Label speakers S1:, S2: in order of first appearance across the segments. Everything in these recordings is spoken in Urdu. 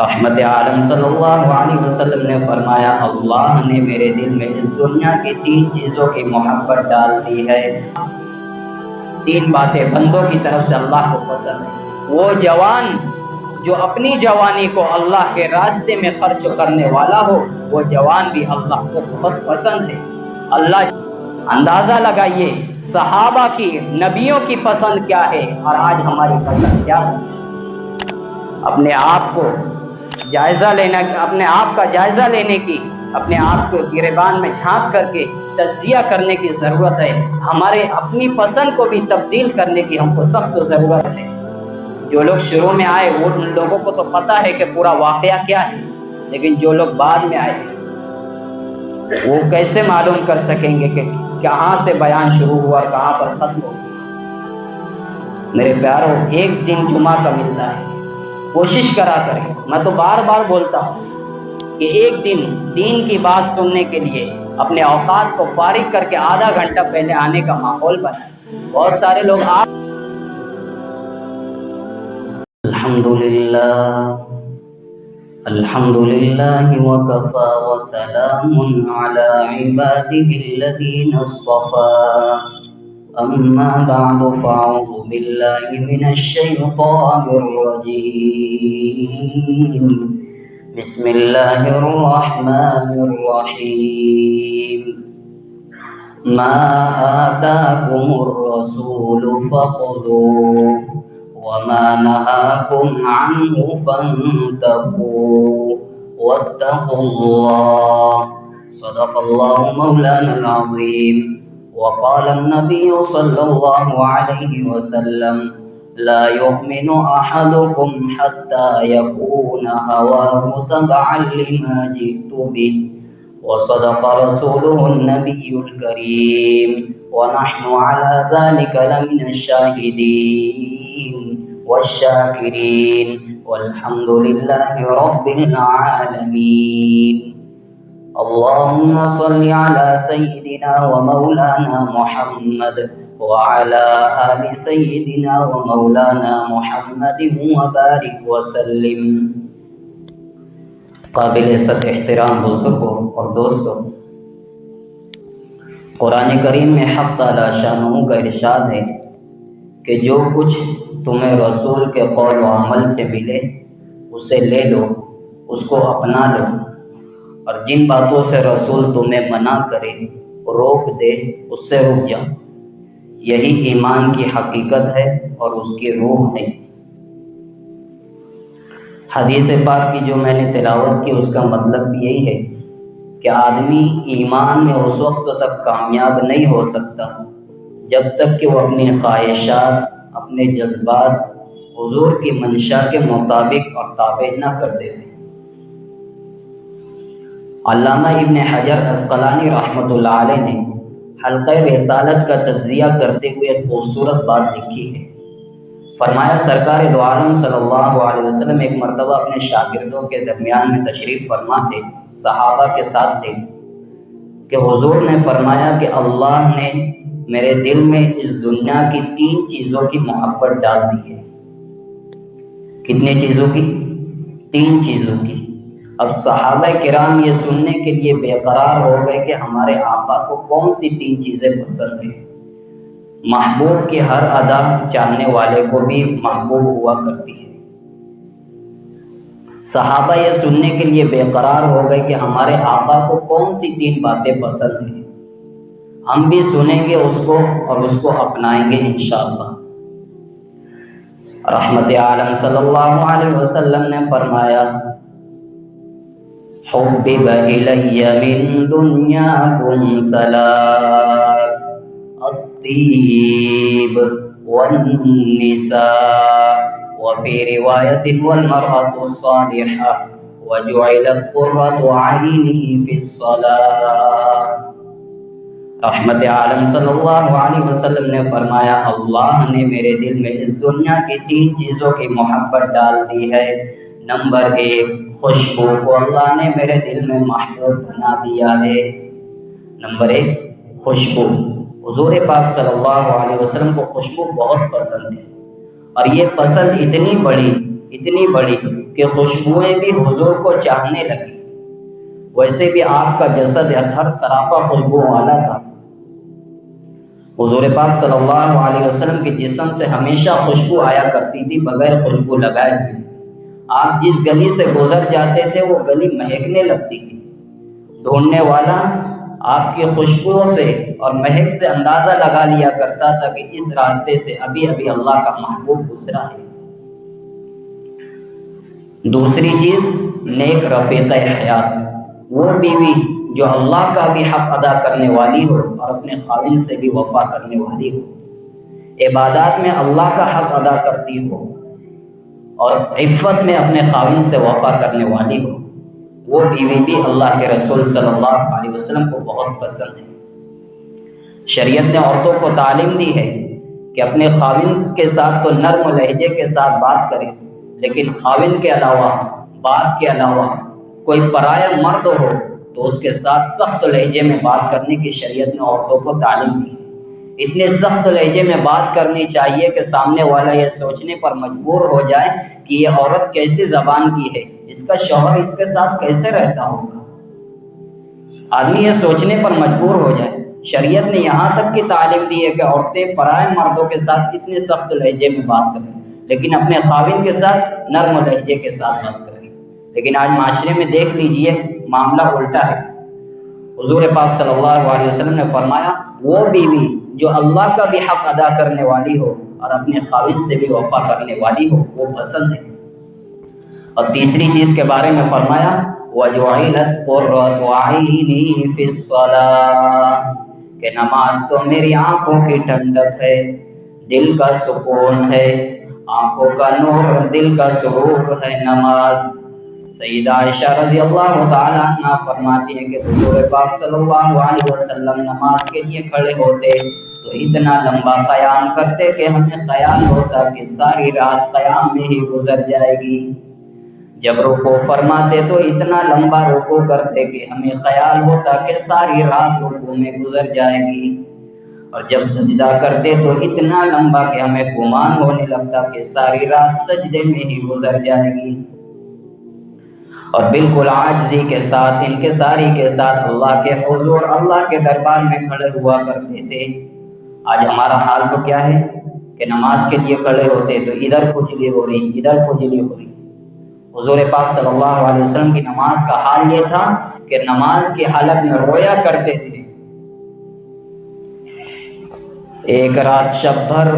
S1: رحمت عالم صلی اللہ علیہ وسلم نے فرمایا اللہ نے میرے دل میں اس دنیا کی 3 چیزوں کی محبت ڈال دی ہے۔ 3 باتیں بندوں کی طرف سے اللہ کو پسند ہے۔ وہ جوان جو اپنی جوانی کو اللہ کے راستے میں خرچ کرنے والا ہو، وہ جوان بھی اللہ کو بہت پسند ہے۔ اللہ اندازہ لگائیے صحابہ کی، نبیوں کی پسند کیا ہے اور آج ہماری پسند کیا ہے۔ اپنے آپ کو جائزہ لینا، اپنے آپ کا جائزہ لینے کی، اپنے آپ کو گریبان میں جھانک کر کے تجزیہ کرنے کی ضرورت ہے۔ ہمارے اپنی پسند کو بھی تبدیل کرنے کی ہم کو سخت ضرورت ہے۔ جو لوگ شروع میں آئے وہ ان لوگوں کو تو پتہ ہے کہ پورا واقعہ کیا ہے، لیکن جو لوگ بعد میں آئے وہ کیسے معلوم کر سکیں گے کہ کہاں سے بیان شروع ہوا، کہاں پر ختم ہوا۔ میرے پیاروں، ایک دن جمعہ کا ملتا ہے، کوشش کرا کریں۔ میں تو بار بار بولتا ہوں کہ ایک دن دین کی بات سننے کے لیے اپنے اوقات کو فارغ کر کے آدھا گھنٹہ پہلے آنے کا ماحول بنائیں۔ بہت سارے لوگ الحمدللہ وکفا وسلام علی عباده الذین اصطفى اما بعد فاعوذ باللہ من الشیطان الرجیم بسم اللہ الرحمن الرحیم ما آتاکم الرسول فخذوه وما نهاكم عنه فانتهوا واتقوا الله صدق الله مولانا العظيم وقال النبي صلى الله عليه وسلم لا يؤمن أحدكم حتى يكون هواه تبعا لما جئت به وصدق رسوله النبي الكريم ونحن على ذلك لمن الشاهدين والشاكرين والحمد لله رب العالمين اللهم صل على سيدنا ومولانا محمد وعلى آل سيدنا ومولانا محمد وبارك وسلم۔ قابل عزت احترام بزرگوں اور دوستوں، قرآن کریم میں حق تعالی شانہ کا ارشاد ہے کہ جو کچھ تمہیں رسول کے قول و عمل سے ملے اسے لے لو، اس کو اپنا لو، اور جن باتوں سے رسول تمہیں منع کرے، روک دے، اس سے رک جاؤ۔ یہی ایمان کی حقیقت ہے اور اس کی روح ہے۔ حدیث پاک کی جو میں نے تلاوت کی اس کا مطلب یہی ہے کہ آدمی ایمان میں اس وقت تک کامیاب نہیں ہو سکتا جب تک کہ وہ اپنی خواہشات، اپنے جذبات حضور کی منشا کے مطابق اور تابع نہ کر دے۔ علامہ ابن حجر عسقلانی رحمۃ اللہ علیہ نے حلقہ رسالت کا تجزیہ کرتے ہوئے ایک خوبصورت بات لکھی ہے۔ فرمایا سرکار دو عالم صلی اللہ علیہ وسلم ایک مرتبہ اپنے شاگردوں کے درمیان میں تشریف فرما تھے، صحابہ کے ساتھ تھے، کہ حضور نے فرمایا کہ اللہ نے میرے دل میں اس دنیا کی 3 چیزوں کی محبت ڈال دی ہے۔ کتنے چیزوں کی؟ 3 چیزوں کی۔ اب صحابہ کرام یہ سننے کے لیے بے قرار ہو گئے کہ ہمارے آقا کو کون سی 3 چیزیں پسند ہیں۔ محبوب کی ہر ادا چاہنے والے کو بھی محبوب ہوا کرتی ہے۔ صحابہ یہ سننے کے لیے بے قرار ہو گئے کہ ہمارے آقا کو کون سی 3 باتیں پسند ہیں۔ ہم بھی سنیں گے اس کو اور اس کو اپنائیں گے انشاءاللہ۔ رحمت عالم صلی اللہ علیہ وسلم نے فرمایا حبب الی من دنیاکم ثلاث الطیب والنساء وفي رواية والمرأة الصالحة وجعلت قرة عينه في الصلاة۔ رحمت عالم صلی اللہ علیہ وسلم نے فرمایا اللہ نے میرے دل میں اس دنیا کی 3 چیزوں کی محبت ڈال دی ہے۔ نمبر 1 خوشبو کو اللہ نے میرے دل میں محبوب بنا دیا ہے۔ نمبر 1 خوشبو، حضور پاک صلی اللہ علیہ وسلم کو خوشبو بہت پسند ہے، اور یہ پسند اتنی بڑی اتنی بڑی کہ خوشبوئیں بھی حضور کو چاہنے لگی۔ ویسے بھی آپ کا جسد ہر طرح خوشبو والا تھا۔ حضور پاک صلی اللہ علیہ وسلم کے جسم سے ہمیشہ خوشبو آیا کرتی تھی بغیر خوشبو لگائے ہوئے۔ آپ جس گلی سے گزر جاتے تھے وہ گلی مہکنے لگتی تھی۔ ڈھونڈنے والا آپ کی خوشبو سے اور مہک سے اندازہ لگا لیا کرتا تھا کہ اس راستے سے ابھی ابھی اللہ کا محبوب گزرا ہے۔ دوسری چیز نیک رفیق حیات، وہ بیوی جو اللہ کا بھی حق ادا کرنے والی ہو اور اپنے خاوند سے بھی وفا کرنے والی ہو، عبادات میں اللہ کا حق ادا کرتی ہو اور عفت میں اپنے خاوند سے وفا کرنے والی ہو، وہ بیوی بھی اللہ کے رسول صلی اللہ علیہ وسلم کو بہت پسند ہے۔ شریعت نے عورتوں کو تعلیم دی ہے کہ اپنے خاوند کے ساتھ تو نرم لہجے کے ساتھ بات کریں، لیکن خاوند کے علاوہ، باپ کے علاوہ کوئی پرایا مرد ہو تو اس کے ساتھ سخت لہجے میں بات کرنے کی شریعت نے عورتوں کو تعلیم دی۔ اتنے سخت لہجے میں بات کرنی چاہیے کہ سامنے والا یہ سوچنے پر مجبور ہو جائے کہ یہ عورت کیسی زبان کی ہے، اس کا شوہر اس کے ساتھ کیسے رہتا ہوگا۔ آدمی یہ سوچنے پر مجبور ہو جائے۔ شریعت نے یہاں تک کی تعلیم دی ہے کہ عورتیں پرائے مردوں کے ساتھ اتنے سخت لہجے میں بات کریں، لیکن اپنے خاوند کے ساتھ نرم لہجے کے ساتھ بات کریں۔ لیکن آج معاشرے میں دیکھ لیجئے معاملہ الٹا ہے۔ حضور پاک صلی اللہ علیہ وسلم نے فرمایا وہ بیوی جو اللہ کا بھی حق ادا کرنے والی ہو اور اپنے خاوند سے بھی وفا کرنے والی ہو، وہ پسند ہے۔ اور تیسری چیز کے بارے میں فرمایا وَجُعِلَتْ قُرَّةُ عَيْنِي فِي الصَّلَاةِ، کہ نماز تو میری آنکھوں کی ٹھنڈک ہے، دل کا سکون ہے، آنکھوں کا نور، دل کا سرور ہے نماز۔ سیدہ عائشہ رضی اللہ تعالی عنہ فرماتی ہیں کہ حضور پاک صلی اللہ علیہ وسلم نماز کے لیے کھڑے ہوتے تو اتنا لمبا قیام کرتے کہ ہمیں خیال ہوتا کہ ساری رات قیام میں ہی گزر جائے گی۔ جب رکوع فرماتے تو اتنا لمبا رکوع کرتے کہ ہمیں خیال ہوتا کہ ساری رات رکوع میں گزر جائے گی، اور جب سجدہ کرتے تو اتنا لمبا کہ ہمیں گمان ہونے لگتا کہ ساری رات سجدے میں ہی گزر جائے گی۔ اور بالکل عاجزی کے ساتھ، انکساری کے ساتھ اللہ کے حضور، اللہ کے دربار میں کھڑے ہوا کرتے تھے۔ آج ہمارا حال تو کیا ہے کہ نماز کے لیے کھڑے ہوتے تو ادھر کھجلی ہو رہی، ادھر کھجلی ہو رہی۔ حضور پاک صلی اللہ علیہ وسلم کی نماز کا حال یہ تھا کہ نماز کی حالت میں رویا کرتے تھے۔ ایک رات شب بھر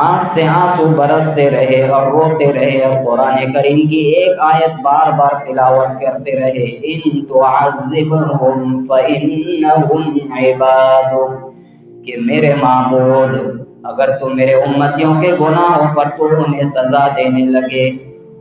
S1: آنکھ سے آنسو برستے رہے اور روتے رہے اور قرآن کریم کی ایک آیت بار بار تلاوت کرتے رہے، ان تعذبهم فإنهم عبادك، کہ میرے معبود اگر تو میرے امتیوں کے گناہوں پر تو انہیں سزا دینے لگے،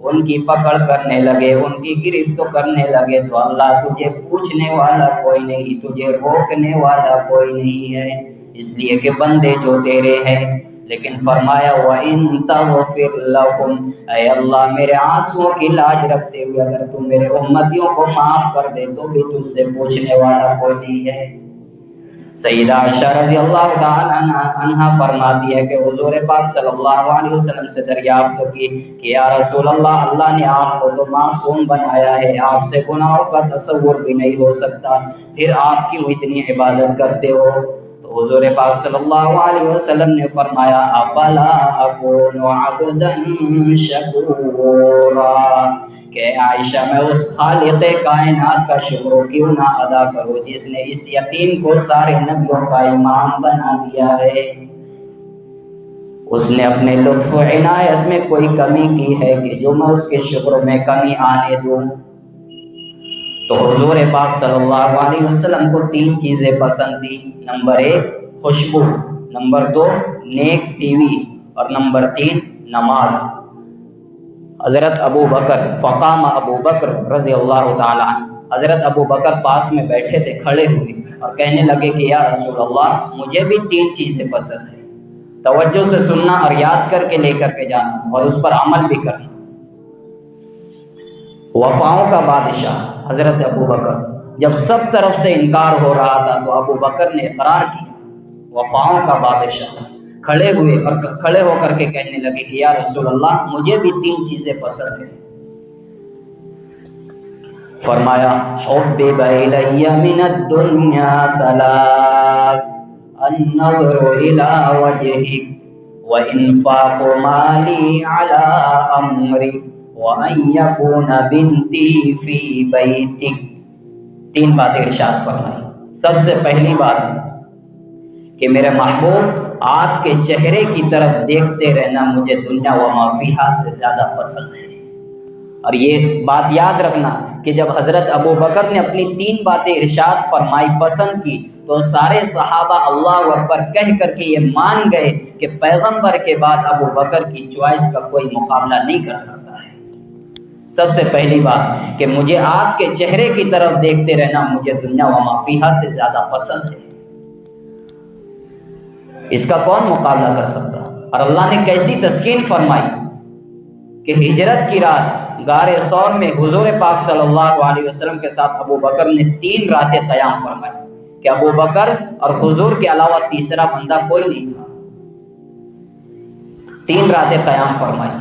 S1: ان کی پکڑ کرنے لگے، ان کی گرفت کرنے لگے، تو اللہ تجھے پوچھنے والا کوئی نہیں، تجھے روکنے والا کوئی نہیں ہے، اس لیے کہ بندے جو تیرے ہیں۔ لیکن فرمایا وَإِن تَغْفِرْ لَهُمْ، اے اللہ میرے آنسوؤں کی لاج رکھتے ہوئے اگر تم میرے امتیوں کو معاف کر دے تو بھی تجھ سے پوچھنے والا کوئی نہیں ہے۔ سیدہ عائشہ رضی اللہ تعالی عنہ فرماتی ہے کہ حضور پاک صلی اللہ علیہ وسلم سے دریافت کی کہ یا رسول اللہ، اللہ نے آپ کو تو معصوم بنایا ہے، آپ سے گناہوں کا تصور بھی نہیں ہو سکتا، پھر آپ کیوں اتنی عبادت کرتے ہو؟ تو حضور پاک صلی اللہ علیہ وسلم نے فرمایا افلا اکون عبدا شکورا، کہ عائشہ میں اس خالق کائنات کا شکر کیوں نہ ادا کروں جس نے اس یتیم کو سارے نبیوں کا امام بنا دیا ہے۔ اس نے اپنے لطف و عنایت میں کوئی کمی کی ہے کہ جو میں اس کے شکر میں کمی آنے دوں؟ تو حضور پاک صلی اللہ علیہ وسلم کو تین چیزیں پسند تھی۔ نمبر 1 خوشبو، نمبر 2 نیک بیوی، اور نمبر 3 نماز۔ حضرت ابو بکر، فقام ابو بکر رضی اللہ تعالی عنہ، حضرت ابو بکر پاس میں بیٹھے تھے کھڑے ہوئے اور کہنے لگے کہ یا رسول اللہ مجھے بھی 3 چیزیں پسند ہیں، توجہ سے سننا اور یاد کر کے لے کر کے جانا اور اس پر عمل بھی کرنا۔ وفاؤں کا بادشاہ حضرت ابو بکر، جب سب طرف سے انکار ہو رہا تھا تو ابو بکر نے اقرار کیا، وفاؤں کا بادشاہ کھڑے ہو کر کے کہنے لگے کہ یا رسول اللہ مجھے بھی 3 چیزیں پسند ہیں۔ فرمایا حبب الی من الدنیا ثلاث، النظر الی وجهک وانفاق مالی علی امری وان یکون بنتی فی بیتک۔ 3 باتیں ارشاد فرمائی۔ سب سے پہلی بات کہ میرے محبوب آپ کے چہرے کی طرف دیکھتے رہنا مجھے دنیا و ما فیہا سے زیادہ پسند ہے۔ اور یہ بات یاد رکھنا کہ جب حضرت ابو بکر نے اپنی 3 باتیں ارشاد فرمائی، پسند کی، تو سارے صحابہ اللہ اکبر کہہ کر کے یہ مان گئے کہ پیغمبر کے بعد ابو بکر کی چوائس کا کوئی مقابلہ نہیں کر سکتا ہے۔ سب سے پہلی بات کہ مجھے آپ کے چہرے کی طرف دیکھتے رہنا مجھے دنیا و ما فیہا سے زیادہ پسند ہے۔ اس کا کون مقابلہ کر سکتا؟ اور اللہ نے کیسی تسکین فرمائی کہ ہجرت کی رات غار ثور میں حضور پاک صلی اللہ علیہ وسلم کے ساتھ ابو بکر نے 3 راتیں قیام فرمائی کہ ابو بکر اور حضور کے علاوہ تیسرا بندہ کوئی نہیں تھا۔ 3 راتیں قیام فرمائی۔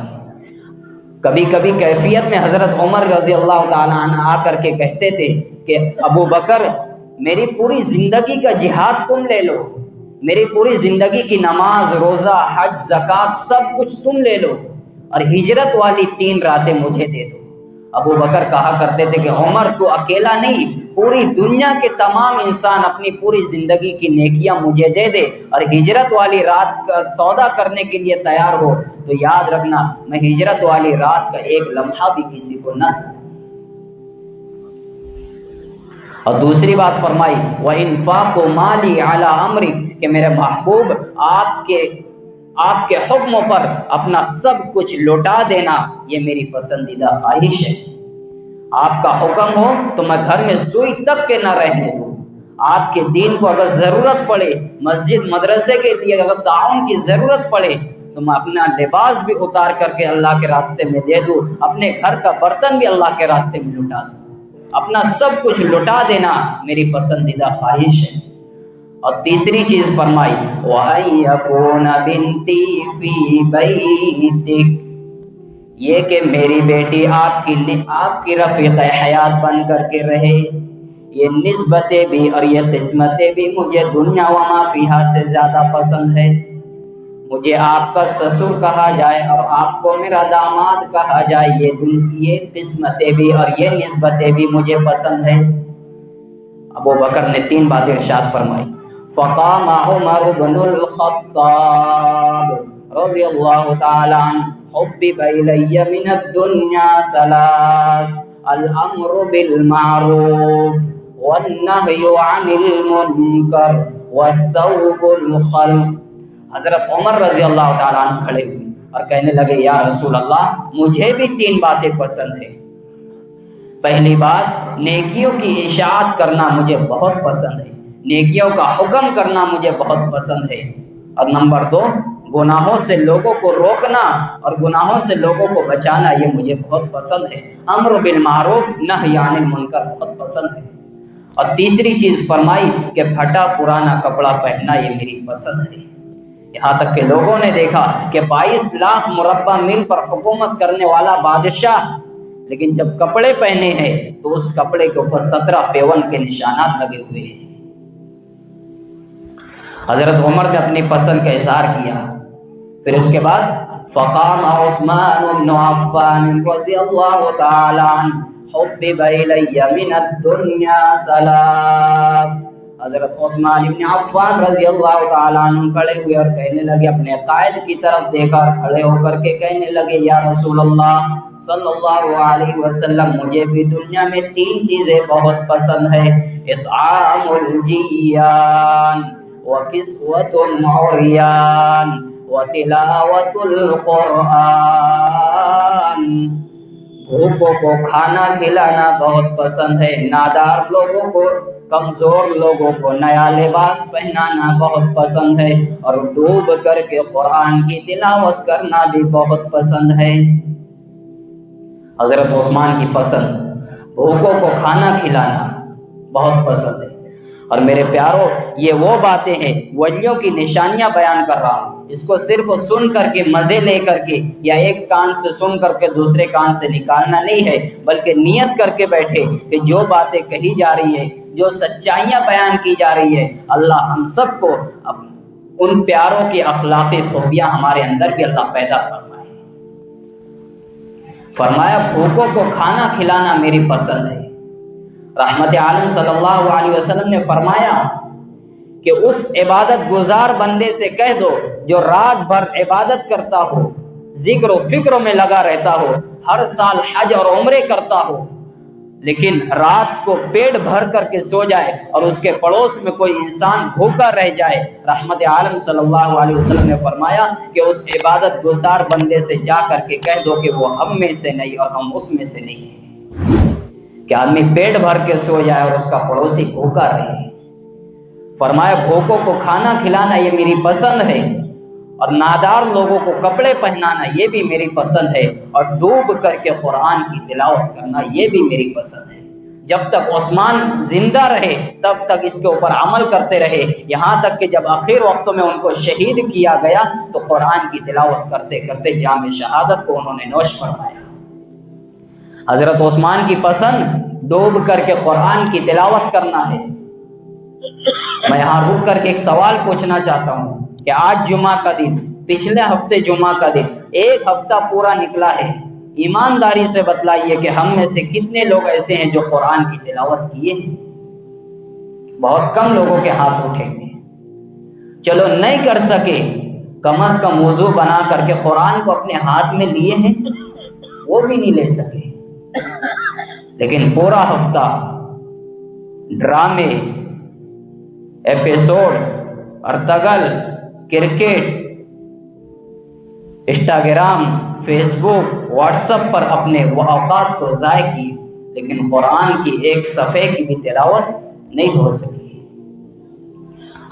S1: کبھی کبھی کیفیت میں حضرت عمر رضی اللہ تعالیٰ عنہ آ کر کے کہتے تھے کہ ابو بکر میری پوری زندگی کا جہاد تم لے لو، میری پوری زندگی کی نماز، روزہ، حج، زکوٰۃ سب کچھ تم لے لو، اور ہجرت والی 3 راتیں مجھے دے دو۔ ابو بکر کہا کرتے تھے کہ عمر تو اکیلا نہیں، پوری دنیا کے تمام انسان اپنی پوری زندگی کی نیکیاں مجھے دے دے اور ہجرت والی رات کا سودا کرنے کے لیے تیار ہو، تو یاد رکھنا میں ہجرت والی رات کا ایک لمحہ بھی کسی کو نہ دوں۔ اور دوسری بات فرمائی وَإِنفَاقُ مَالِي عَلَىٰ أَمْرِكَ کہ میرے محبوب آپ کے حکم پر اپنا سب کچھ لوٹا دینا یہ میری پسندیدہ خواہش ہے۔ آپ کا حکم ہو تو میں گھر میں سوئی تک کے نہ رہنے دوں۔ آپ کے دین کو اگر ضرورت پڑے، مسجد مدرسے کے لیے اگر تعاون کی ضرورت پڑے تو میں اپنا لباس بھی اتار کر کے اللہ کے راستے میں دے دوں، اپنے گھر کا برتن بھی اللہ کے راستے میں لٹا دوں۔ اپنا سب کچھ لٹا دینا میری پسندیدہ خواہش ہے۔ اور تیسری چیز فرمائی وَأَن يَكُونَ بِنْتِي فِي بَيْتِكَ یہ کہ میری بیٹی آپ کی رفیق حیات بن کر کے رہے۔ یہ نسبتیں بھی اور یہ قسمتیں بھی مجھے دنیا و ما فیہا سے زیادہ پسند ہے۔ مجھے آپ کا سسر کہا جائے اور آپ کو میرا داماد کہا جائے، یہ قسمتیں بھی اور یہ نسبتیں بھی مجھے پسند ہے۔ ابو بکر نے 3 باتیں ارشاد فرمائی۔ فقام عمر بن الخطاب رضی اللہ تعالی عنہ حبب الی من الدنیا ثلاث، الامر بالمعروف والنهی عن المنکر والثوب الخلق۔ حضرت عمر رضی اللہ تعالیٰ عنہ کھڑے ہوئے اور کہنے لگے یا رسول اللہ مجھے بھی 3 باتیں پسند ہیں۔ پہلی بات نیکیوں کی اشاعت کرنا مجھے بہت پسند ہے، نیکیوں کا حکم کرنا مجھے بہت پسند ہے، اور نمبر 2 گناہوں سے لوگوں کو روکنا اور گناہوں سے لوگوں کو بچانا یہ مجھے بہت پسند ہے۔ امر بالمعروف نہی عن المنکر بہت پسند ہے۔ اور تیسری چیز فرمائی کہ پھٹا پرانا کپڑا پہننا یہ میری پسند ہے۔ یہاں تک کہ لوگوں نے دیکھا کہ 22 لاکھ مربع میل پر حکومت کرنے والا بادشاہ، لیکن جب کپڑے پہنے ہیں تو اس کپڑے کے اوپر 17 پیون کے نشانات لگے ہوئے ہیں۔ حضرت عمر نے اپنی پسند کا اظہار کیا۔ پھر اس کے بعد فقام عثمان بن عفان رضی اللہ تعالی عنہ حبب الی من الدنیا ثلاث، حضرت عثمان بن عفان رضی اللہ تعالی عنہ کھڑے ہوئے اور کہنے لگے، اپنے قائد کی طرف دیکھا اور کھڑے ہو کر کے کہنے لگے یا رسول اللہ صلی اللہ علیہ وسلم مجھے بھی دنیا میں 3 چیزیں بہت پسند ہے، اطعام الجیان وکسوۃ العریان وتلاوۃ القرآن۔ بھوکوں کو کھانا کھلانا بہت پسند ہے، نادار لوگوں کو، کمزور لوگوں کو نیا لباس پہنانا بہت پسند ہے، اور ڈوب کر کے قرآن کی تلاوت کرنا بھی بہت پسند ہے۔ حضرت عثمان کی پسند بھوکوں کو کھانا کھلانا بہت پسند ہے، اور میرے پیاروں، یہ وہ باتیں ہیں، ولیوں کی نشانیاں بیان کر رہا ہوں، اس کو صرف سن کر کے مزے لے کر کے یا ایک کان سے سن کر کے دوسرے کان سے نکالنا نہیں ہے، بلکہ نیت کر کے بیٹھے کہ جو باتیں کہی جا رہی ہے، جو سچائیاں بیان کی جا رہی ہے، اللہ ہم سب کو ان پیاروں کی اخلاقی خوبیاں ہمارے اندر بھی اللہ پیدا فرمائے۔ فرمایا بھوکوں کو کھانا کھلانا میری پسند ہے۔ رحمت عالم صلی اللہ علیہ وسلم نے فرمایا کہ اس عبادت گزار بندے سے کہہ دو جو رات بھر عبادت کرتا ہو، ذکر و فکر میں لگا رہتا ہو، ہر سال حج اور عمرے کرتا ہو، لیکن رات کو پیٹ بھر کر کے سو جائے اور اس کے پڑوس میں کوئی انسان بھوکا رہ جائے، رحمت عالم صلی اللہ علیہ وسلم نے فرمایا کہ اس عبادت گزار بندے سے جا کر کے کہہ دو کہ وہ ہم میں سے نہیں اور ہم اس میں سے نہیں ہیں۔ کہ آدمی پیٹ بھر کے سو جائے اور اس کا پڑوسی بھوکا رہے۔ فرمایا بھوکوں کو کھانا کھلانا یہ میری پسند ہے، اور نادار لوگوں کو کپڑے پہنانا یہ بھی میری پسند ہے، اور ڈوب کر کے قرآن کی تلاوت کرنا یہ بھی میری پسند ہے۔ جب تک عثمان زندہ رہے تب تک اس کے اوپر عمل کرتے رہے، یہاں تک کہ جب آخر وقتوں میں ان کو شہید کیا گیا تو قرآن کی تلاوت کرتے کرتے جام شہادت کو انہوں نے نوش فرمایا۔ حضرت عثمان کی پسند ڈوب کر کے قرآن کی تلاوت کرنا ہے۔ میں یہاں رک کر کے ایک سوال پوچھنا چاہتا ہوں کہ آج جمعہ کا دن، پچھلے ہفتے جمعہ کا دن، ایک ہفتہ پورا نکلا ہے، ایمانداری سے بتلائیے کہ ہم میں سے کتنے لوگ ایسے ہیں جو قرآن کی تلاوت کیے ہیں؟ بہت کم لوگوں کے ہاتھ اٹھیں گے۔ چلو نہیں کر سکے، کم از کم وضو بنا کر کے قرآن کو اپنے ہاتھ میں لیے ہیں، وہ بھی نہیں لے سکے۔ لیکن پورا ہفتہ ڈرامے، episode, Ertugrul, cricket, Instagram, Facebook, WhatsApp پر اپنے وہ اوقات کو ضائع کی، لیکن قرآن کی ایک صفحے کی بھی تلاوت نہیں ہو سکی۔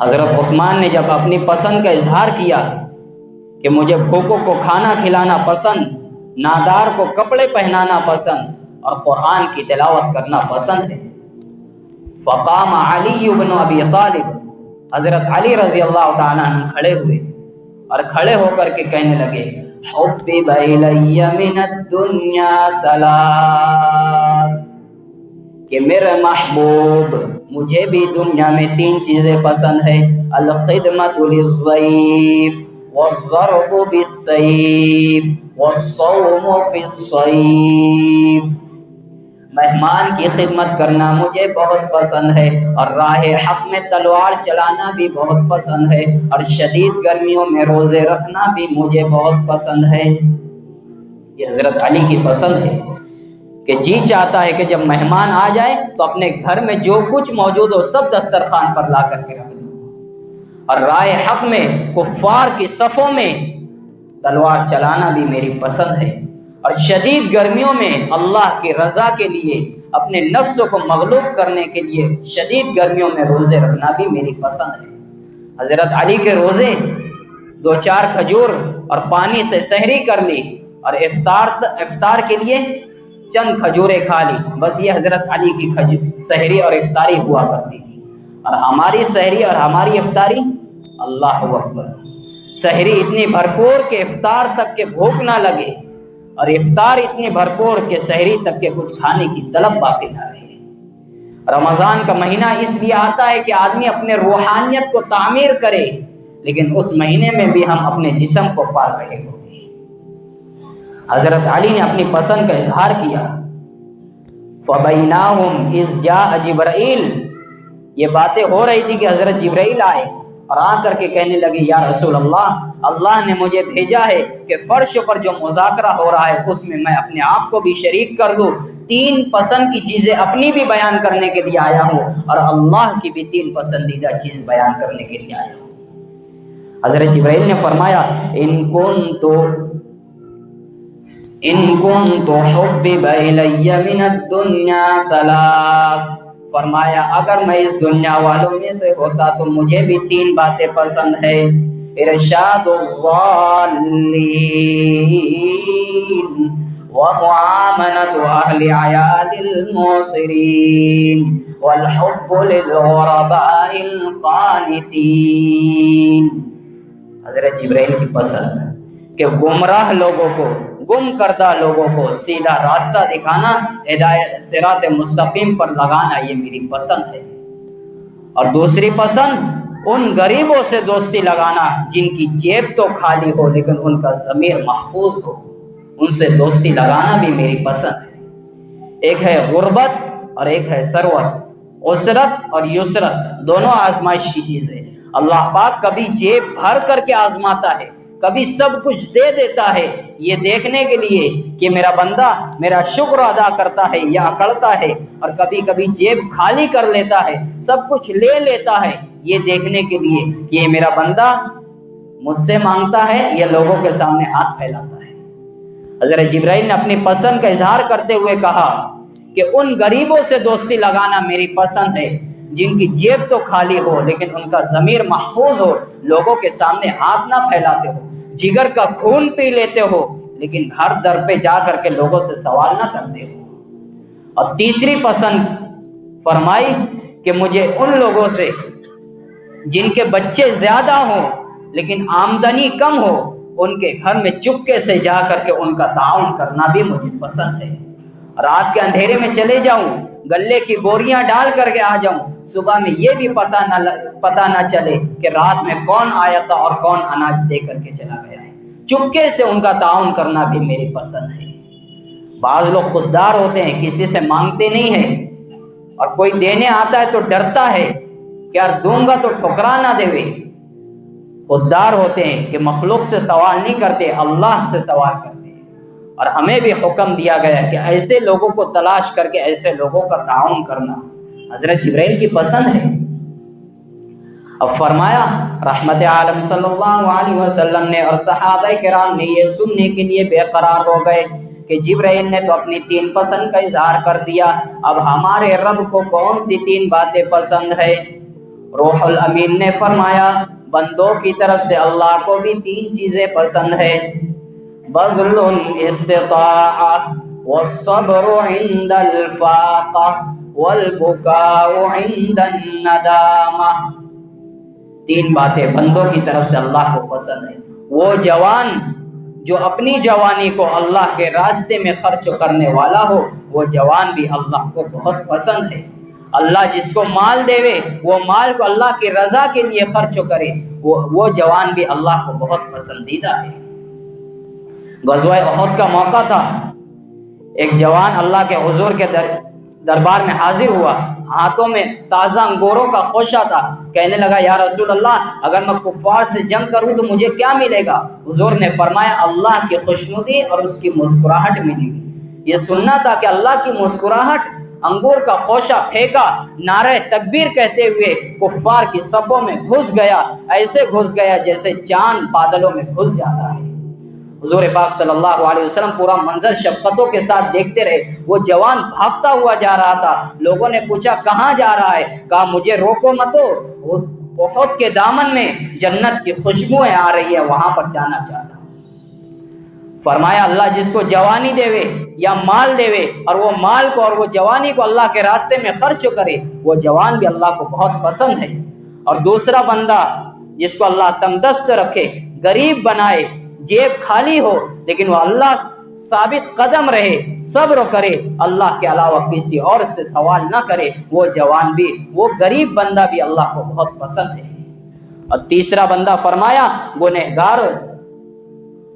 S1: حضرت عثمان نے جب اپنی پسند کا اظہار کیا کہ مجھے بھوکوں کو کھانا کھلانا پسند، نادار کو کپڑے پہنانا پسند اور قرآن کی تلاوت کرنا پسند ہے، فقام علی بن ابی طالب، حضرت علی رضی اللہ تعالیٰ عنہ کھڑے ہوئے اور کھڑے ہو کر کے کہنے لگے حبب الی من الدنیا ثلاث، کہ میرے محبوب مجھے بھی دنیا میں تین چیزیں پسند ہے، الخدمۃ للضیف والضرب بالسیف والصوم فی الصیف، مہمان کی خدمت کرنا مجھے بہت پسند ہے، اور راہ حق میں تلوار چلانا بھی بہت پسند ہے، اور شدید گرمیوں میں روزے رکھنا بھی مجھے بہت پسند ہے۔ یہ حضرت علی کی پسند ہے کہ جی چاہتا ہے کہ جب مہمان آ جائے تو اپنے گھر میں جو کچھ موجود ہو سب دسترخوان پر لا کر کے رکھ دو، اور راہ حق میں کفار کی صفوں میں تلوار چلانا بھی میری پسند ہے، اور شدید گرمیوں میں اللہ کی رضا کے لیے اپنے نفس کو مغلوب کرنے کے لیے شدید گرمیوں میں روزے رکھنا بھی میری پسند ہے۔ حضرت علی کے روزے 2-4 کھجور اور پانی سے سحری کر لی، اور افطار کے لیے چند کھجوریں کھا لی، بس یہ حضرت علی کی سحری اور افطاری ہوا کرتی تھی۔ اور ہماری سحری اور ہماری افطاری، اللہ اکبر، سحری اتنی بھرپور کہ افطار تک کے بھوک نہ لگے، اور افطار اتنی بھرپور کہ سحری تک کے کچھ کھانے کی طلب باقی نہ رہے۔ رمضان کا مہینہ اس لیے آتا ہے کہ آدمی اپنے روحانیت کو تعمیر کرے، لیکن اس مہینے میں بھی ہم اپنے جسم کو پال رہے ہوں گے۔ حضرت علی نے اپنی پسند کا اظہار کیا، فَبَيْنَاهُمْ إِذْ جَاءَ جِبْرَائِیل، یہ باتیں ہو رہی تھی کہ حضرت جبرائیل آئے اور آ کر کے کہنے لگے یا رسول اللہ نے مجھے بھیجا ہے کہ فرش پر جو مذاکرہ ہو رہا ہے اس میں میں اپنے آپ کو بھی شریک کر دوں، 3 پسند کی چیزیں اپنی بھی بیان کرنے کے لیے آیا ہوں، اور اللہ کی بھی 3 پسندیدہ چیز بیان کرنے کے لیے آیا ہوں۔ حضرت جبرائیل نے فرمایا ان کنت حبب الی من الدنیا ثلاث، فرمایا اگر میں اس دنیا والوں میں سے ہوتا تو مجھے بھی 3 باتیں پسند ہے، ارشاد الضالین ومعاملة أهل عيال الموصرين والحب للغرباء القانتين. حضرت جبرائیل کی پسند کہ گمراہ لوگوں کو، گم کردہ لوگوں کو سیدھا راستہ دکھانا، ہدایت صراط مستقیم پر لگانا، یہ میری پسند ہے. اور دوسری پسند ان غریبوں سے دوستی لگانا جن کی جیب تو خالی ہو لیکن ان کا ضمیر محفوظ ہو، ان سے دوستی لگانا بھی میری پسند ہے. ایک ہے غربت اور ایک ہے ثروت. عسرت اور یسرت دونوں آزمائش کی چیز ہے. اللہ پاک کبھی جیب بھر کر کے آزماتا ہے، کبھی سب کچھ دے دیتا ہے، یہ دیکھنے کے لیے کہ میرا بندہ میرا شکر ادا کرتا ہے یا اکڑتا ہے. اور کبھی کبھی جیب خالی کر لیتا ہے، سب کچھ لے لیتا ہے، یہ دیکھنے کے لیے کہ یہ میرا بندہ مجھ سے مانگتا ہے یا لوگوں کے سامنے ہاتھ پھیلاتا ہے. حضرت جبرائیل نے اپنی پسند کا اظہار کرتے ہوئے کہا کہ ان غریبوں سے دوستی لگانا میری پسند ہے جن کی جیب تو خالی ہو لیکن ان کا ضمیر محفوظ ہو، لوگوں کے سامنے ہاتھ نہ پھیلاتے ہو، جگر کا خون پی لیتے ہو لیکن ہر در پہ جا کر کے لوگوں سے سوال نہ کرتے ہو. اور تیسری پسند فرمائی کہ مجھے ان لوگوں سے جن کے بچے زیادہ ہوں لیکن آمدنی کم ہو، ان کے گھر میں چپکے سے جا کر کے ان کا تعاون کرنا بھی مجھے پسند ہے. رات کے اندھیرے میں چلے جاؤں، گلے کی بوریاں ڈال کر کے آ جاؤں، صبح میں یہ بھی پتہ نہ چلے کہ رات میں کون آیا تھا اور کون اناج دے کر کے چلا گیا ہے. چپکے سے ان کا تعاون کرنا بھی میری پسند ہے. بعض لوگ خوددار ہوتے ہیں، کسی سے مانگتے نہیں ہیں، اور کوئی دینے آتا ہے تو ڈرتا ہے کہ یار دوں گا تو ٹھکرا نہ دے. خوددار ہوتے ہیں کہ مخلوق سے سوال نہیں کرتے، اللہ سے سوال کرتے ہیں. اور ہمیں بھی حکم دیا گیا کہ ایسے لوگوں کو تلاش کر کے ایسے لوگوں کا تعاون کرنا حضرت جبرائیل کی پسند ہے. اب فرمایا رحمت عالم صلی اللہ علیہ وسلم نے اور صحابہ کرام نے یہ سننے کے لیے بے قرار ہو گئے کہ جبرائیل نے تو اپنی 3 پسند کا اظہار کر دیا، اب ہمارے رب کو کون سی 3 باتیں پسند ہے؟ روح الامین نے فرمایا بندوں کی طرف سے اللہ کو بھی 3 چیزیں پسند ہے: بذل الاستطاعہ والصبر عند الفاقہ والبکاء عند الندامہ. 3 باتیں بندوں کی طرف سے اللہ کو پسند ہے. وہ جوان جو اپنی جوانی کو اللہ کے راستے میں خرچ کرنے والا ہو، وہ جوان بھی اللہ کو بہت پسند ہے. اللہ جس کو مال دے وہ مال کو اللہ کی رضا کے لیے خرچ کرے، وہ جوان بھی اللہ کو بہت پسندیدہ ہے. غزوہ احد کا موقع تھا، ایک جوان اللہ کے حضور کے دربار میں حاضر ہوا، ہاتھوں میں تازہ انگوروں کا خوشہ تھا. کہنے لگا یا رسول اللہ اگر میں کفار سے جنگ کروں تو مجھے کیا ملے گا؟ حضور نے فرمایا اللہ کی خوشنودی اور اس کی مسکراہٹ ملے گی. یہ سننا تھا کہ اللہ کی مسکراہٹ. انگور کا خوشہ پھینکا، نعرہ تکبیر کہتے ہوئے کفار کی صفوں میں گھس گیا، ایسے گھس گیا جیسے چاند بادلوں میں گھس جاتا ہے. حضور پاک صلی اللہ علیہ وسلم پورا منظر شفقتوں کے ساتھ دیکھتے رہے. وہ جوان بھاگتا ہوا جا رہا تھا. لوگوں نے پوچھا کہاں جا رہا ہے؟ کہا مجھے روکو متو، احد کے دامن میں جنت کی خوشبوئیں آ رہی ہے، وہاں پر جانا چاہتا ہوں. فرمایا اللہ جس کو جوانی دے یا مال دے اور وہ مال کو اور وہ جوانی کو اللہ کے راستے میں خرچ کرے، وہ جوان بھی اللہ کو بہت پسند ہے. اور دوسرا بندہ جس کو اللہ تندرست رکھے، غریب بنائے، جیب خالی ہو لیکن وہ اللہ ثابت قدم رہے، صبر کرے، اللہ کے علاوہ کسی اور سے سوال نہ کرے، وہ جوان بھی، وہ غریب بندہ بھی اللہ کو بہت پسند ہے. اور تیسرا بندہ فرمایا گنہگار،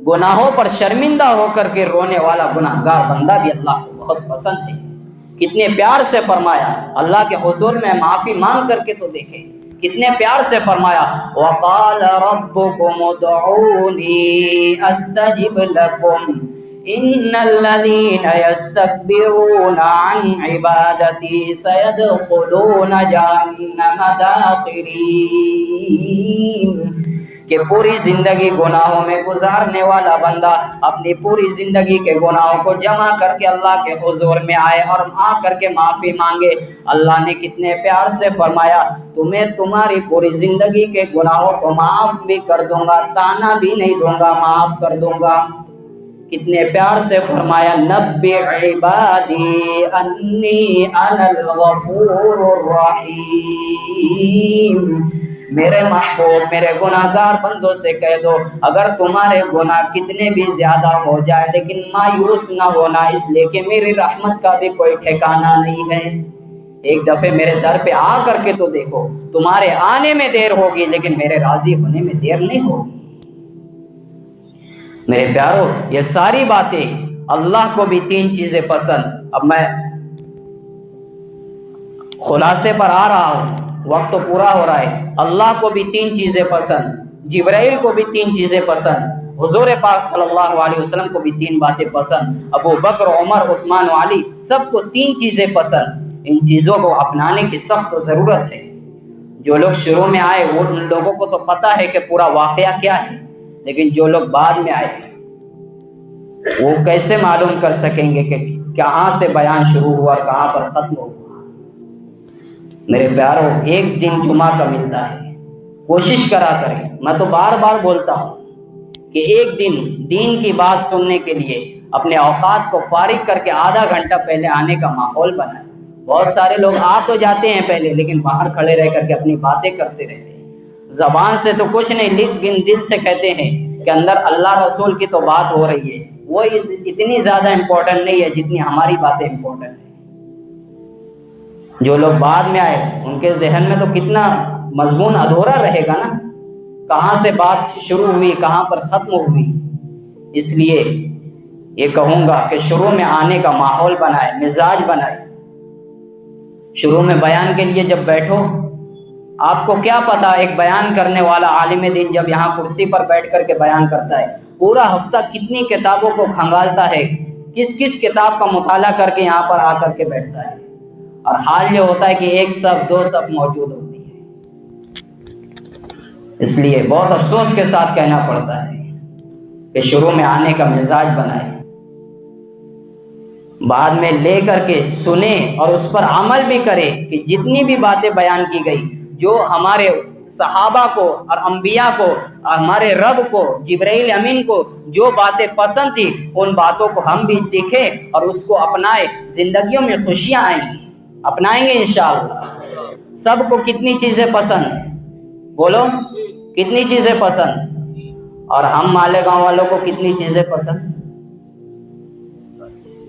S1: گناہوں پر شرمندہ ہو کر کے رونے والا گناہگار بندہ بھی اللہ کو بہت پسند ہے. کتنے پیار سے فرمایا، اللہ کے حضور میں معافی مانگ کر کے تو دیکھیں کتنے پیار سے فرمایا وَقَالَ رَبُّكُمُ ادْعُونِي أَسْتَجِبْ لَكُمْ إِنَّ الَّذِينَ يَسْتَكْبِرُونَ عَنْ عِبَادَتِي سَيَدْخُلُونَ جَهَنَّمَ دَاخِرِينَ. کہ پوری زندگی گناہوں میں گزارنے والا بندہ اپنی پوری زندگی کے گناہوں کو جمع کر کے اللہ کے حضور میں آئے اور آ کر کے معافی مانگے. اللہ نے کتنے پیار سے فرمایا تمہیں تمہاری پوری زندگی کے گناہوں کو معاف بھی کر دوں گا، تانا بھی نہیں دوں گا، معاف کر دوں گا. کتنے پیار سے فرمایا نبی عبادی انی انا الغفور الرحیم، میرے محبوب میرے گناہگار بندوں سے کہہ دو اگر تمہارے گناہ کتنے بھی زیادہ ہو جائے لیکن مایوس نہ ہونا، اس لیے کہ میری رحمت کا بھی کوئی ٹھکانہ نہیں ہے۔ ایک دفعہ میرے در پہ آ کر کے تو دیکھو، تمہارے آنے میں دیر ہوگی لیکن میرے راضی ہونے میں دیر نہیں ہوگی۔ میرے پیارو، یہ ساری باتیں اللہ کو بھی تین چیزیں پسند۔ اب میں خلاصے پر آ رہا ہوں، وقت تو پورا ہو رہا ہے۔ اللہ کو بھی تین چیزیں پسند، جبرائیل کو بھی تین چیزیں پسند، حضور پاک صلی اللہ علیہ وسلم کو بھی تین باتیں پسند، ابو بکر، عمر، عثمان و علی سب کو تین چیزیں پسند۔ ان چیزوں کو اپنانے کی سخت ضرورت ہے۔ جو لوگ شروع میں آئے وہ ان لوگوں کو تو پتہ ہے کہ پورا واقعہ کیا ہے، لیکن جو لوگ بعد میں آئے وہ کیسے معلوم کر سکیں گے کہ کہاں سے بیان شروع ہوا اور کہاں پر ختم ہوا۔ میرے پیارو، ایک دن جمعہ کا ملتا ہے، کوشش کرا کریں۔ میں تو بار بار بولتا ہوں کہ ایک دن دین کی بات سننے کے لیے اپنے اوقات کو فارغ کر کے آدھا گھنٹہ پہلے آنے کا ماحول بنائیں۔ بہت سارے لوگ آ تو جاتے ہیں پہلے، لیکن باہر کھڑے رہ کر کے اپنی باتیں کرتے رہتے ہیں۔ زبان سے تو کچھ نہیں، لیکن دل سے کہتے ہیں کہ اندر اللہ رسول کی تو بات ہو رہی ہے، وہ اتنی زیادہ امپورٹنٹ نہیں ہے جتنی ہماری باتیں امپورٹنٹ ہیں۔ جو لوگ بعد میں آئے ان کے ذہن میں تو کتنا مضمون ادھورا رہے گا نا، کہاں سے بات شروع ہوئی کہاں پر ختم ہوئی۔ اس لیے یہ کہوں گا کہ شروع میں آنے کا ماحول بنائے، مزاج بنائے۔ شروع میں بیان کے لیے جب بیٹھو، آپ کو کیا پتا ایک بیان کرنے والا عالم دین جب یہاں کرسی پر بیٹھ کر کے بیان کرتا ہے پورا ہفتہ کتنی کتابوں کو کھنگالتا ہے، کس کس کتاب کا مطالعہ کر کے یہاں پر آ کر کے بیٹھتا ہے، اور حال یہ ہوتا ہے کہ ایک صف دو صف موجود ہوتی ہے۔ اس لیے بہت افسوس کے ساتھ کہنا پڑتا ہے کہ شروع میں آنے کا مزاج بنائے، بعد میں لے کر کے سنے اور اس پر عمل بھی کرے کہ جتنی بھی باتیں بیان کی گئی، جو ہمارے صحابہ کو اور انبیاء کو اور ہمارے رب کو، جبرائیل امین کو جو باتیں پسند تھی، ان باتوں کو ہم بھی سیکھیں اور اس کو اپنائیں۔ زندگیوں میں خوشیاں آئیں گی، اپنائیں گے انشاءاللہ۔ سب کو کتنی چیزیں پسند؟ بولو، کتنی چیزیں پسند؟ اور ہم مالیگاؤں والوں کو کتنی چیزیں پسند؟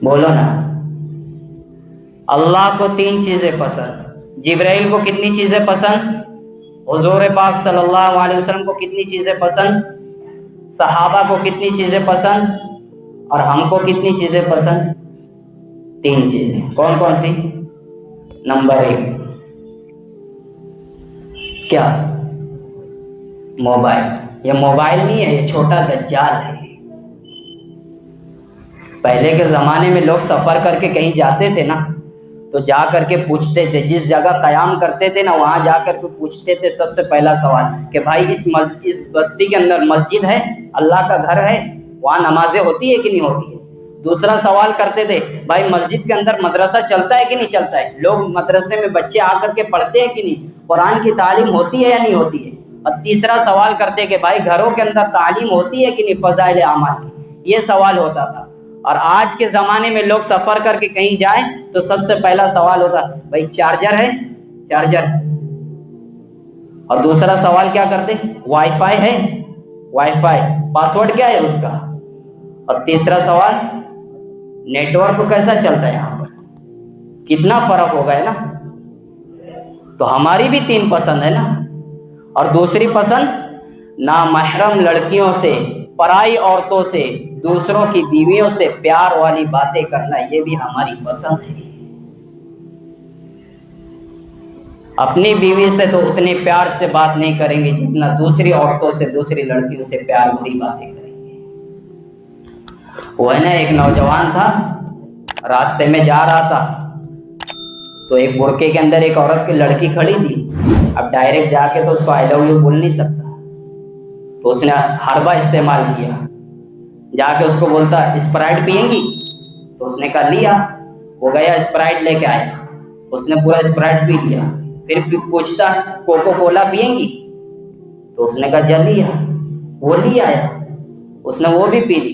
S1: بولو نا۔ اللہ کو تین چیزیں پسند، جبرائیل کو کتنی چیزیں پسند، حضور پاک صلی اللہ علیہ وسلم کو کتنی چیزیں پسند، صحابہ کو کتنی چیزیں پسند، اور ہم کو کتنی چیزیں پسند؟ تین چیزیں۔ کون کون سی؟ نمبر 1 کیا؟ موبائل۔ یہ موبائل نہیں ہے، یہ چھوٹا دجال ہے۔ پہلے کے زمانے میں لوگ سفر کر کے کہیں جاتے تھے نا، تو جا کر کے پوچھتے تھے، جس جگہ قیام کرتے تھے نا وہاں جا کر کے پوچھتے تھے سب سے پہلا سوال کہ بھائی اس بستی کے اندر مسجد ہے، اللہ کا گھر ہے، وہاں نمازیں ہوتی ہے کہ نہیں ہوتی ہے۔ دوسرا سوال کرتے تھے بھائی مسجد کے اندر مدرسہ چلتا ہے کہ نہیں چلتا ہے، لوگ مدرسے میں بچے آ کر کے پڑھتے ہیں کہ نہیں، قرآن کی تعلیم ہوتی ہے یا نہیں ہوتی ہے۔ اور تیسرا سوال کرتے کہ بھائی گھروں کے اندر تعلیم ہوتی ہے کہ نہیں، فضائل اعمال کی۔ یہ سوال ہوتا تھا۔ اور آج کے زمانے میں لوگ سفر کر کے کہیں جائیں تو سب سے پہلا سوال ہوتا بھائی چارجر ہے، چارجر۔ اور دوسرا سوال کیا کرتے، وائی فائی ہے، وائی فائی، پاسورڈ کیا ہے اس کا۔ اور تیسرا سوال نیٹ ورک کیسا چلتا ہے یہاں پر۔ کتنا فرق ہوگا ہے نا۔ تو ہماری بھی تین پسند ہے نا۔ اور دوسری پسند، نامحرم لڑکیوں سے، پرائی عورتوں سے، دوسروں کی بیویوں سے پیار والی باتیں کرنا، یہ بھی ہماری پسند ہے۔ اپنی بیوی سے تو اتنے پیار سے بات نہیں کریں گے جتنا دوسری عورتوں سے، دوسری لڑکیوں سے پیار والی باتیں کریں گے۔ وہ ہے نا، ایک نوجوان تھا، راستے میں جا رہا تھا تو ایک برقعے کے اندر ایک عورت کی لڑکی کھڑی تھی۔ اب ڈائریکٹ جا کے تو اس کو آئی لو یو بول نہیں سکتا، تو اس نے حربہ استعمال کیا، جا کے اس کو بولتا اسپرائٹ پیئیں گی، تو اس نے کہا لیا، وہ گیا اسپرائٹ لے کے آیا، اس نے پورا اسپرائٹ پی لیا۔ پھر پوچھتا کوکو کولا پیئیں گی، تو اس نے کہا جا لیا، وہ لے آیا، اس نے وہ بھی پی لی۔